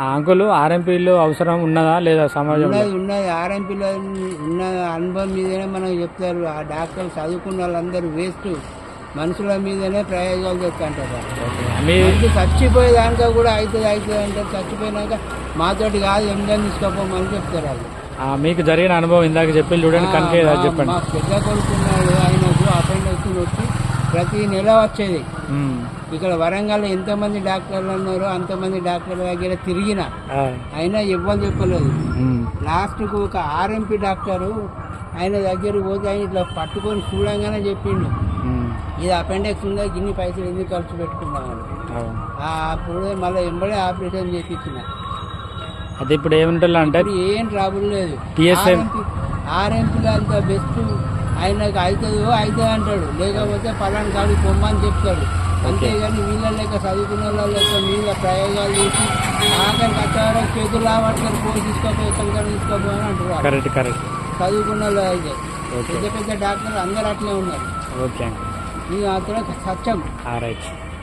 ఆ అంకుల్ ఆర్ఎంపీలు అవసరం ఉన్నదా లేదా సమాజంలో? ఉన్నది ఆర్ఎంపీలో ఉన్న అనుభవం మీదనే మనం చెప్తారు. ఆ డాక్టర్లు చదువుకున్న వాళ్ళందరూ వేస్ట్, మనుషుల మీదనే ప్రయోగాలు చేస్తుంటారు. మీరు చచ్చిపోయేదానిక కూడా అవుతుంది అంటారు. చచ్చిపోయినాక మాతోటి కాదు ఎంజాయ్ తీసుకోపోమని చెప్తారు వాళ్ళు. మీకు జరిగిన అనుభవం ఇందాక చెప్పి చూడండి, కనుక చెప్పండి. మా పెద్ద కొడుకున్నాడు, ఆయనకు అపెండిక్స్ వచ్చి ప్రతి నెల వచ్చేది. ఇక్కడ వరంగల్ ఎంతమంది డాక్టర్లు ఉన్నారో అంతమంది డాక్టర్ల దగ్గర తిరిగిన, అయినా ఇవ్వని చెప్పలేదు. లాస్ట్కు ఒక ఆర్ఎంపీ డాక్టరు ఆయన దగ్గర పోతే ఆయన ఇట్లా పట్టుకొని చూడంగానే చెప్పిండు, ఇది అపెండిక్స్ ఉందా, గిన్ని పైసలు ఎందుకు ఖర్చు పెట్టుకున్నాను. అప్పుడు మళ్ళీ ఎంబడే ఆపరేషన్ చేయించిన. అది ఇప్పుడు ఏముంటుందా అంటే ఏం ట్రబుల్ లేదు. ఆర్ఎంపీలో అంత బెస్ట్. ఆయనకు అవుతుంది అంటాడు, లేకపోతే పలానా కాడికి పొమ్మని చెప్తాడు. అంతేగాని వీళ్ళ లెక్క చదువుకున్న వాళ్ళ లెక్క మీద ప్రయోగాలు చేసి ఆఖరికి వచ్చేవారు చేతులు రావట్లేదు, పోయి తీసుకోపోయి ఎక్కడికైనా తీసుకోపోయి అని అంటారు. చదువుకున్న వాళ్ళు అయితే పెద్ద పెద్ద డాక్టర్లు అందరూ అట్లే ఉన్నారు. ఓకే, ఇది మాత్రం సత్యం. రైట్.